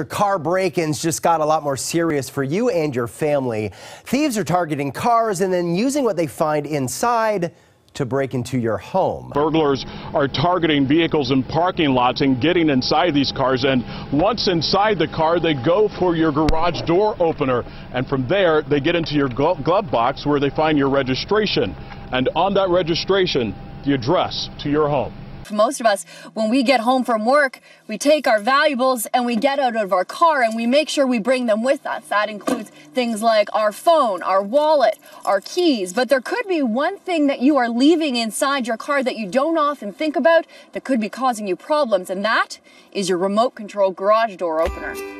Car break-ins just got a lot more serious for you and your family. Thieves are targeting cars and then using what they find inside to break into your home. Burglars are targeting vehicles in parking lots and getting inside these cars, and once inside the car they go for your garage door opener, and from there they get into your glove box where they find your registration, and on that registration the address to your home. For most of us, when we get home from work, we take our valuables and we get out of our car and we make sure we bring them with us. That includes things like our phone, our wallet, our keys. But there could be one thing that you are leaving inside your car that you don't often think about that could be causing you problems, and that is your remote control garage door opener.